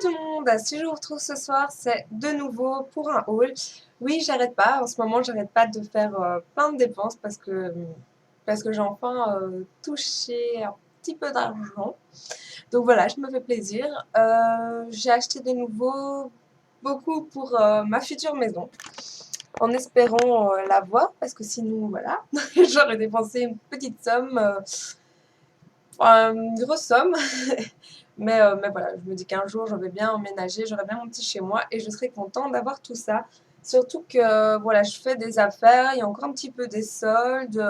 tout le monde, si je vous retrouve ce soir, c'est de nouveau pour un haul. Oui, j'arrête pas, en ce moment j'arrête pas de faire plein de dépenses parce que j'ai enfin touché un petit peu d'argent. Donc voilà, je me fais plaisir. J'ai acheté de nouveau beaucoup pour ma future maison, en espérant l'avoir, parce que sinon, voilà, j'aurais dépensé une petite somme, enfin, une grosse somme. Mais voilà, je me dis qu'un jour, je vais bien emménager, j'aurai bien mon petit chez moi et je serai contente d'avoir tout ça. Surtout que, voilà, je fais des affaires, il y a encore un petit peu des soldes.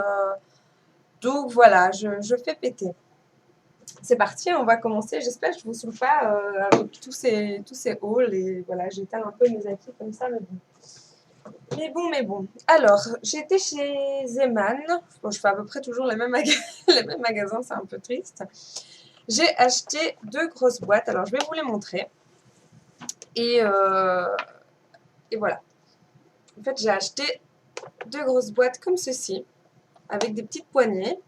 Donc voilà, je fais péter. C'est parti, on va commencer. J'espère que je ne vous saoule pas avec tous ces hauls. Et voilà, j'éteins un peu mes acquis comme ça. Mais bon. Alors, j'ai été chez Zeman. Bon, je fais à peu près toujours les mêmes, les mêmes magasins, c'est un peu triste. J'ai acheté 2 grosses boîtes. Alors, je vais vous les montrer. Et, euh, et voilà. En fait, j'ai acheté 2 grosses boîtes comme ceci, avec des petites poignées.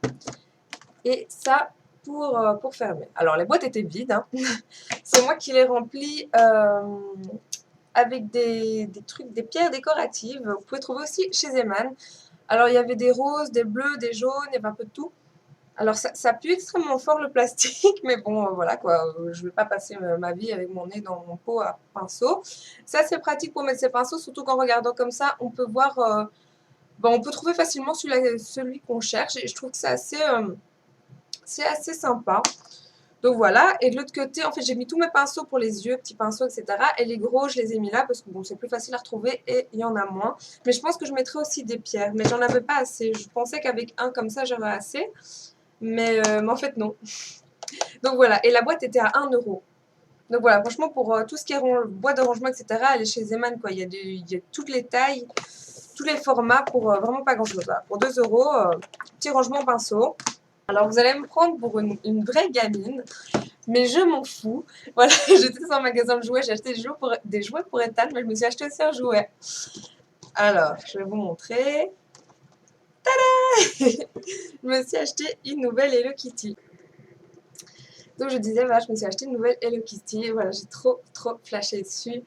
Et ça, pour fermer. Alors, les boîtes étaient vides, hein. C'est moi qui les remplis avec des trucs, des pierres décoratives. Vous pouvez trouver aussi chez Zeman. Alors, il y avait des roses, des bleus, des jaunes, il y avait un peu de tout. Alors, ça pue extrêmement fort le plastique, mais bon, voilà quoi. Je vais pas passer ma vie avec mon nez dans mon pot à pinceau. C'est assez pratique pour mettre ses pinceaux, surtout qu'en regardant comme ça, on peut voir, on peut trouver facilement celui qu'on cherche. Et je trouve que c'est assez sympa. Donc voilà, et de l'autre côté, en fait, j'ai mis tous mes pinceaux pour les yeux, petits pinceaux, etc. Et les gros, je les ai mis là parce que bon, c'est plus facile à retrouver et il y en a moins. Mais je pense que je mettrai aussi des pierres, mais j'en avais pas assez. Je pensais qu'avec un comme ça, j'avais assez, mais en fait, non. Donc voilà, et la boîte était à 1 euro. Donc voilà, franchement, pour tout ce qui est boîte de rangement, etc., elle est chez Zeman, quoi. Il y a toutes les tailles, tous les formats pour vraiment pas grand-chose. Voilà. Pour 2 euros, petit rangement pinceau. Alors vous allez me prendre pour une vraie gamine. Mais je m'en fous. Voilà, j'étais dans un magasin de jouets, j'ai acheté des jouets pour Ethan, mais je me suis acheté aussi un jouet. Alors, je vais vous montrer. Je me suis acheté une nouvelle Hello Kitty. Donc je disais, voilà, je me suis acheté une nouvelle Hello Kitty. Voilà, j'ai trop flashé dessus.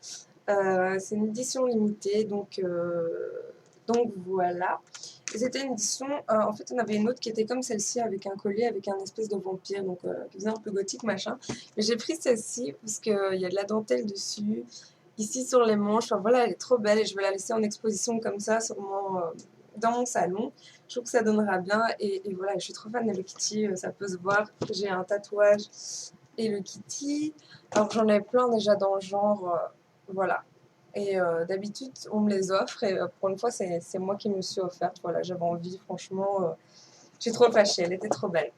C'est une édition limitée, donc voilà. C'était une édition, en fait on avait une autre qui était comme celle-ci avec un collier avec un espèce de vampire, donc qui faisait un peu gothique machin. Mais j'ai pris celle-ci parce qu'il y a de la dentelle dessus, ici sur les manches, enfin voilà, elle est trop belle et je vais la laisser en exposition comme ça dans mon salon. Je trouve que ça donnera bien et voilà, je suis trop fan de Hello Kitty, ça peut se voir. J'ai un tatouage Hello Kitty, alors j'en ai plein déjà dans le genre, voilà. Et d'habitude, on me les offre et pour une fois, c'est moi qui me suis offerte. Voilà, j'avais envie, franchement, j'ai trop flashé, elle était trop belle.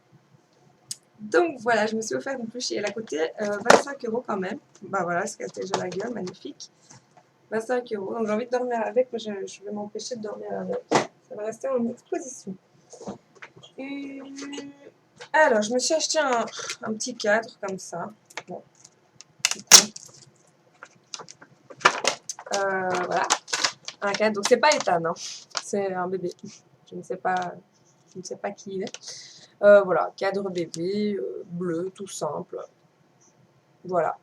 Donc voilà, je me suis offert une plushie. Elle a coûté 25 euros quand même. Bah voilà, ce qu'elle a déjà la gueule, magnifique. 25 euros. Donc j'ai envie de dormir avec, mais je vais m'empêcher de dormir avec. Ça va rester en exposition. Et... Alors, je me suis acheté un petit cadre comme ça. Bon, voilà. Un cadre. Donc c'est pas Ethan, hein. C'est un bébé. Je ne sais pas qui il est. Voilà, cadre bébé, bleu, tout simple. Voilà.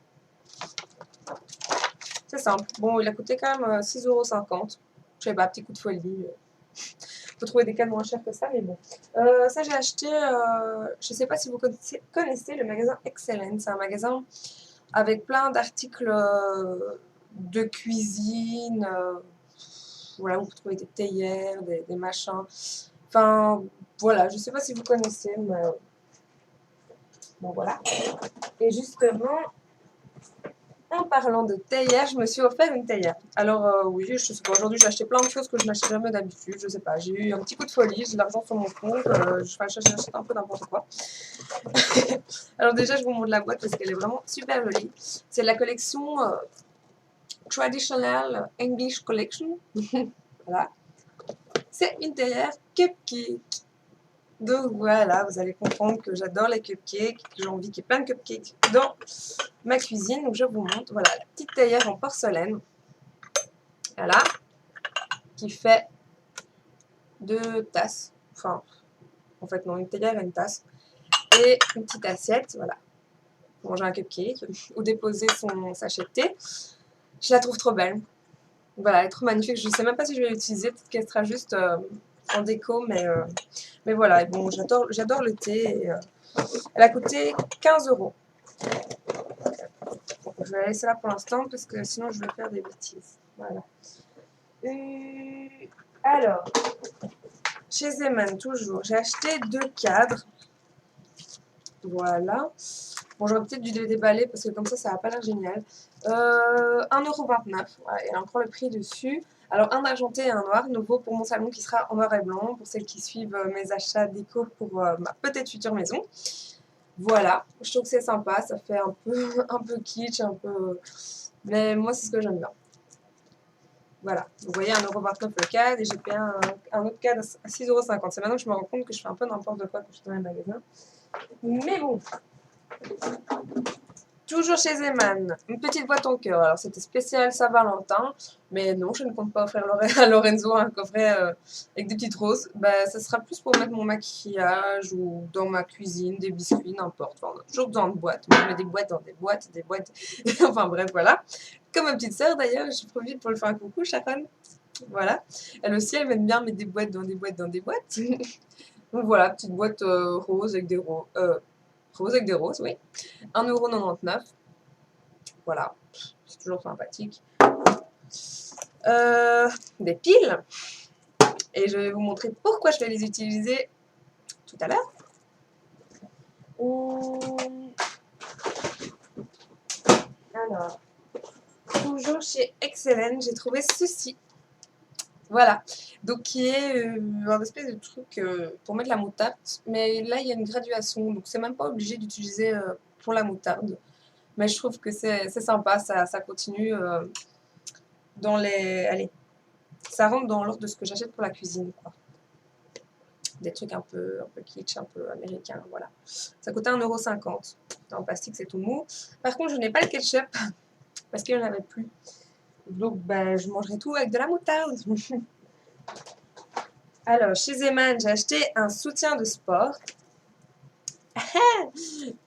C'est simple. Bon, il a coûté quand même 6,50 €. Je sais pas, petit coup de folie. Faut trouver des cadres moins chers que ça, mais bon. Ça, j'ai acheté, je sais pas si vous connaissez le magasin Excellent. C'est un magasin avec plein d'articles de cuisine. Voilà, vous trouvez des théières, des machins. Enfin, voilà, je sais pas si vous connaissez, mais bon, voilà. Et justement, en parlant de théière, je me suis offert une théière. Alors, oui, je sais pas, aujourd'hui, j'ai acheté plein de choses que je n'achète jamais d'habitude. Je sais pas, j'ai eu un petit coup de folie, j'ai de l'argent sur mon compte, j'achète un peu n'importe quoi. Alors, déjà, je vous montre la boîte parce qu'elle est vraiment super jolie. C'est la collection Traditional English Collection. Voilà. C'est une théière cupcake. Donc voilà, vous allez comprendre que j'adore les cupcakes, que j'ai envie qu'il y ait plein de cupcakes dans ma cuisine. Donc je vous montre, voilà, la petite théière en porcelaine, voilà, qui fait 2 tasses, enfin, en fait non, une théière et une tasse, et une petite assiette, voilà. pour manger un cupcake ou déposer son sachet de thé. Je la trouve trop belle. Voilà, elle est trop magnifique. Je ne sais même pas si je vais l'utiliser. Peut-être qu'elle sera juste en déco, mais voilà. Et bon, j'adore le thé. Et, elle a coûté 15 euros. Je vais la laisser là pour l'instant parce que sinon je vais faire des bêtises. Voilà. Alors, chez Zeman, toujours, j'ai acheté 2 cadres. Voilà. Bon, j'aurais peut-être dû les déballer parce que comme ça n'a pas l'air génial. 1,29 €. Voilà, il y a encore le prix dessus. Alors, un argenté et un noir, nouveau pour mon salon qui sera en noir et blanc, pour celles qui suivent mes achats déco pour ma peut-être future maison. Voilà, je trouve que c'est sympa, ça fait un peu kitsch, un peu... Mais moi, c'est ce que j'aime bien. Voilà, vous voyez 1,29 € le cadre et j'ai payé un autre cadre à 6,50 €. C'est maintenant que je me rends compte que je fais un peu n'importe quoi quand je suis dans les magasins. Mais bon, toujours chez Zeman, une petite boîte en cœur. Alors c'était spécial Saint-Valentin, mais non, je ne compte pas offrir à Lorenzo un coffret avec des petites roses. Bah, ça sera plus pour mettre mon maquillage ou dans ma cuisine, des biscuits, n'importe. Enfin, on a toujours besoin de boîtes. Moi, je mets des boîtes dans des boîtes, des boîtes. Enfin bref, voilà. Comme ma petite sœur d'ailleurs, je profite pour le faire un coucou, Sharon. Voilà. Elle aussi, elle aime bien mettre des boîtes dans des boîtes dans des boîtes. Donc voilà, petite boîte rose avec des roses. Rose avec des roses, oui. 1,99 €. Voilà, c'est toujours sympathique. Des piles. Et je vais vous montrer pourquoi je vais les utiliser tout à l'heure. Alors, toujours chez Excellent, j'ai trouvé ceci. Voilà, donc qui est un espèce de truc pour mettre la moutarde, mais là il y a une graduation, donc c'est même pas obligé d'utiliser pour la moutarde. Mais je trouve que c'est sympa, ça continue dans les... Allez, ça rentre dans l'ordre de ce que j'achète pour la cuisine, quoi. Des trucs un peu kitsch, un peu américains, voilà. Ça coûtait 1,50 €. En plastique, c'est tout mou. Par contre, je n'ai pas le ketchup, parce qu'il n'y en avait plus. Donc, ben, je mangerai tout avec de la moutarde. Alors, chez Zeman, j'ai acheté un soutien de sport.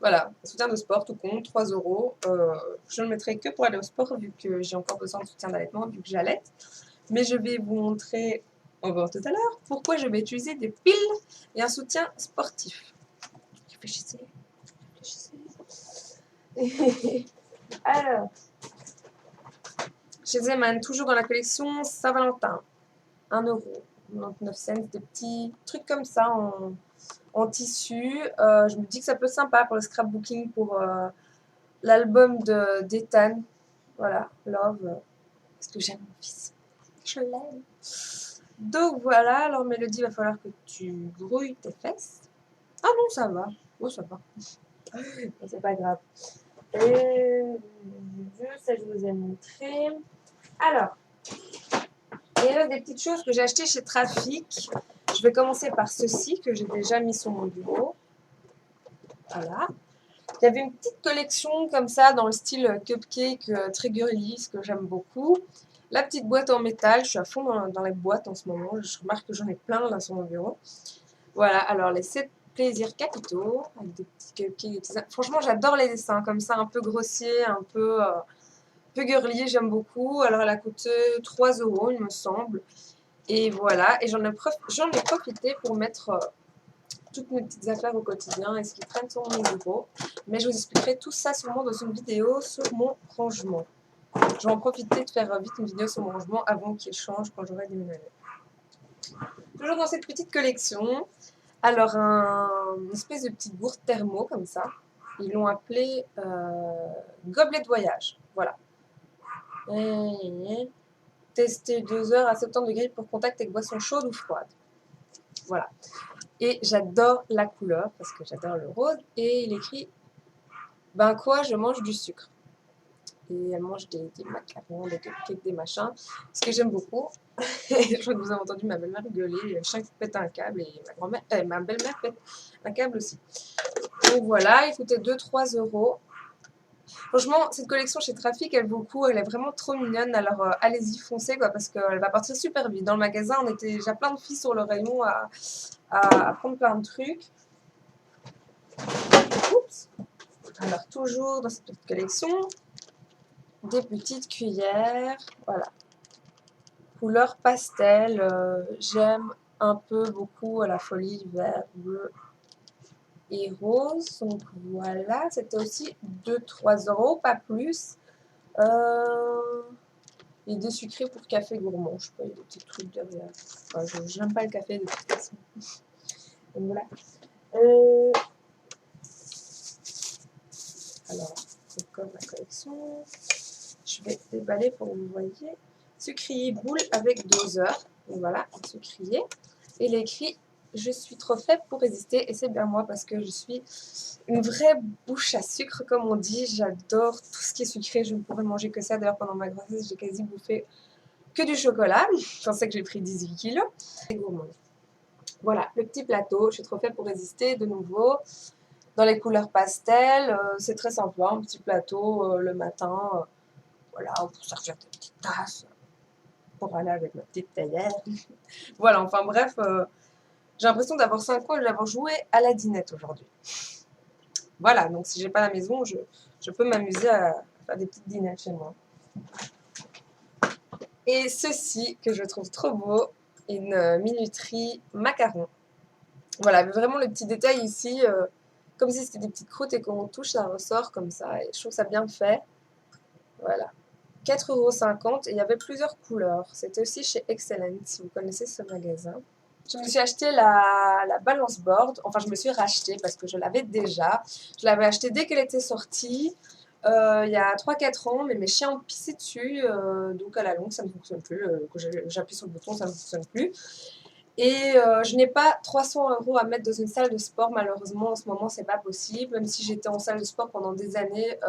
Voilà, un soutien de sport tout compte, 3 €. Je ne le mettrai que pour aller au sport, vu que j'ai encore besoin de soutien d'allaitement, vu que j'allaite. Mais je vais vous montrer, on va voir tout à l'heure, pourquoi je vais utiliser des piles et un soutien sportif. Réfléchissez, réfléchissez. Alors, chez Zeman, toujours dans la collection Saint-Valentin, 1,99 €, des petits trucs comme ça en tissu. Je me dis que ça peut être sympa pour le scrapbooking, pour l'album d'Ethan. Voilà, Love, parce que j'aime mon fils. Je l'aime. Donc voilà, alors Mélodie, il va falloir que tu grouilles tes fesses. Ah non, ça va. Oh, ça va. C'est pas grave. Ça, je vous ai montré. Alors, il y a des petites choses que j'ai achetées chez Trafic. Je vais commencer par ceci que j'ai déjà mis sur mon bureau. Voilà. Il y avait une petite collection comme ça dans le style cupcake très girly, ce que j'aime beaucoup. La petite boîte en métal, je suis à fond dans les boîtes en ce moment. Je remarque que j'en ai plein là sur mon bureau. Voilà, alors les 7 plaisirs capitaux avec des petits cupcakes. Franchement, j'adore les dessins comme ça, un peu grossiers, un peu girly, j'aime beaucoup. Alors elle a coûté 3 €, il me semble. Et voilà, et j'en ai profité pour mettre toutes mes petites affaires au quotidien et ce qui traîne sur mon bureau. Mais je vous expliquerai tout ça sûrement dans une vidéo sur mon rangement. Je vais en profiter de faire vite une vidéo sur mon rangement avant qu'il change quand j'aurai déménagé. Toujours dans cette petite collection, alors une espèce de petite gourde thermo comme ça. Ils l'ont appelé gobelet de voyage. Voilà. Tester 2 heures à 70 degrés pour contact avec boisson chaude ou froide. Voilà. Et j'adore la couleur parce que j'adore le rose. Et il écrit ben quoi, je mange du sucre. Et elle mange des macarons, des cupcakes, des machins. Ce que j'aime beaucoup. Je crois que vous avez entendu ma belle-mère gueuler. Le chien qui pète un câble et ma belle-mère pète un câble aussi. Donc voilà, il coûtait 2-3 €. Franchement, cette collection chez Trafic, elle vaut le coup. Elle est vraiment trop mignonne. Alors allez-y, foncez quoi, parce qu'elle va partir super vite. Dans le magasin, on était déjà plein de filles sur le rayon à prendre plein de trucs. Oups. Alors toujours dans cette petite collection, des petites cuillères, voilà, couleur pastel, j'aime un peu beaucoup à la folie vert, bleu et rose, donc voilà, c'était aussi 2-3 euros, pas plus. Et des sucrés pour café gourmand, je sais pas, il y a des petits trucs derrière. Enfin, j'aime pas le café de toute façon. Donc voilà. Alors, c'est comme la collection. Je vais déballer pour que vous voyez. Sucrier boule avec doseur. Donc voilà, un sucrier. Et il est écrit je suis trop faible pour résister. Et c'est bien moi parce que je suis une vraie bouche à sucre, comme on dit. J'adore tout ce qui est sucré. Je ne pourrais manger que ça. D'ailleurs, pendant ma grossesse, j'ai quasi bouffé que du chocolat. Je pensais que j'ai pris 18 kilos. C'est gourmand. Voilà, le petit plateau. Je suis trop faible pour résister. De nouveau, dans les couleurs pastel. C'est très simple. Un petit plateau le matin. Voilà, pour servir des petites tasses. Pour aller avec ma petite théière. Voilà, enfin bref. J'ai l'impression d'avoir 5 ans et d'avoir joué à la dinette aujourd'hui. Voilà, donc si j'ai pas la maison, je peux m'amuser à faire des petites dinettes chez moi. Et ceci, que je trouve trop beau, une minuterie macaron. Voilà, mais vraiment le petit détail ici, comme si c'était des petites croûtes et quand on touche, ça ressort comme ça. Et je trouve ça bien fait. Voilà. 4,50 € et il y avait plusieurs couleurs. C'était aussi chez Excellent, si vous connaissez ce magasin. Je me suis acheté la balance board. Enfin, je me suis racheté parce que je l'avais déjà. Je l'avais acheté dès qu'elle était sortie, il y a 3-4 ans, mais mes chiens ont pissé dessus. Donc à la longue, ça ne fonctionne plus. Quand j'appuie sur le bouton, ça ne fonctionne plus. Et je n'ai pas 300 € à mettre dans une salle de sport. Malheureusement, en ce moment, c'est pas possible. Même si j'étais en salle de sport pendant des années,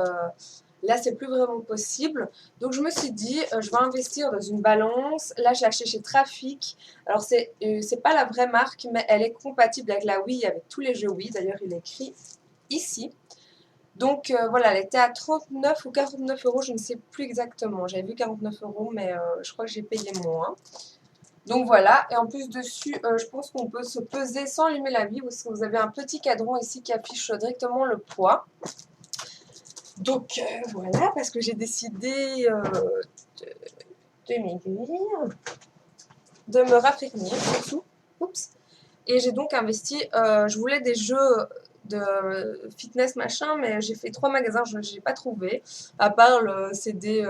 là, c'est plus vraiment possible. Donc, je me suis dit, je vais investir dans une balance. Là, j'ai acheté chez Trafic. Alors, c'est pas la vraie marque, mais elle est compatible avec la Wii, avec tous les jeux Wii. D'ailleurs, il est écrit ici. Donc, voilà, elle était à 39 ou 49 €, je ne sais plus exactement. J'avais vu 49 €, mais je crois que j'ai payé moins. Donc voilà, et en plus dessus, je pense qu'on peut se peser sans allumer la bille, parce que vous avez un petit cadran ici qui affiche directement le poids. Donc voilà, parce que j'ai décidé de maigrir, de me raffermir surtout. Oups. Et j'ai donc investi, je voulais des jeux de fitness machin, mais j'ai fait 3 magasins, je n'ai pas trouvé, à part le CD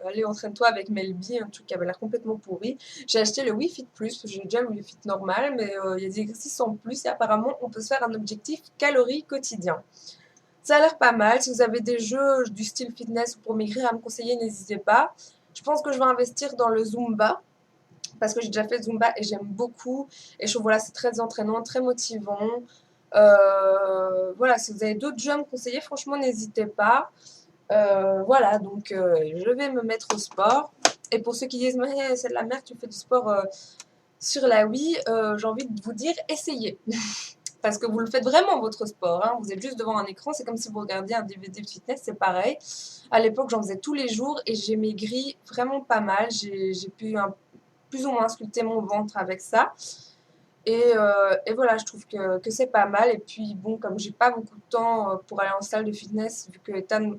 Allez entraîne-toi avec Melby, un truc qui avait l'air complètement pourri. J'ai acheté le Wii Fit Plus, j'ai déjà le Wii Fit normal, mais il y a des exercices en plus et apparemment on peut se faire un objectif calories quotidien. Ça a l'air pas mal. Si vous avez des jeux du style fitness ou pour maigrir à me conseiller, n'hésitez pas. Je pense que je vais investir dans le Zumba parce que j'ai déjà fait Zumba et j'aime beaucoup. Et je trouve voilà, c'est très entraînant, très motivant. Voilà, si vous avez d'autres jeux à me conseiller, franchement, n'hésitez pas. Voilà, donc je vais me mettre au sport. Et pour ceux qui disent, mais c'est de la merde, tu fais du sport sur la Wii, j'ai envie de vous dire, essayez. Parce que vous le faites vraiment votre sport, hein. Vous êtes juste devant un écran, c'est comme si vous regardiez un DVD de fitness, c'est pareil. À l'époque, j'en faisais tous les jours et j'ai maigri vraiment pas mal. J'ai pu plus ou moins sculpter mon ventre avec ça. Et voilà, je trouve que c'est pas mal. Et puis bon, comme j'ai pas beaucoup de temps pour aller en salle de fitness, vu que Ethan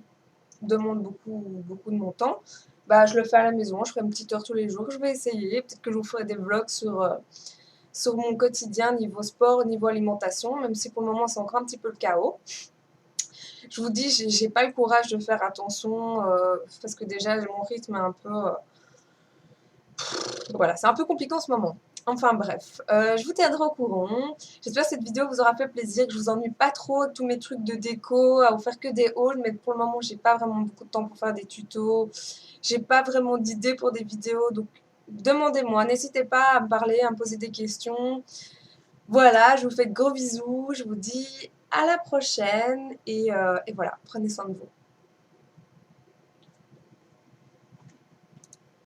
demande beaucoup de mon temps, bah je le fais à la maison. Je ferai une petite heure tous les jours. Je vais essayer. Peut-être que je vous ferai des vlogs sur mon quotidien niveau sport, niveau alimentation, même si pour le moment c'est encore un petit peu le chaos. Je vous dis, j'ai pas le courage de faire attention parce que déjà mon rythme est un peu... voilà, c'est un peu compliqué en ce moment. Enfin bref, je vous tiendrai au courant. J'espère que cette vidéo vous aura fait plaisir, que je vous ennuie pas trop avec tous mes trucs de déco, à vous faire que des hauls, mais pour le moment j'ai pas vraiment beaucoup de temps pour faire des tutos. J'ai pas vraiment d'idées pour des vidéos, donc demandez-moi, n'hésitez pas à me parler, à me poser des questions. Voilà, je vous fais de gros bisous, je vous dis à la prochaine et voilà, prenez soin de vous.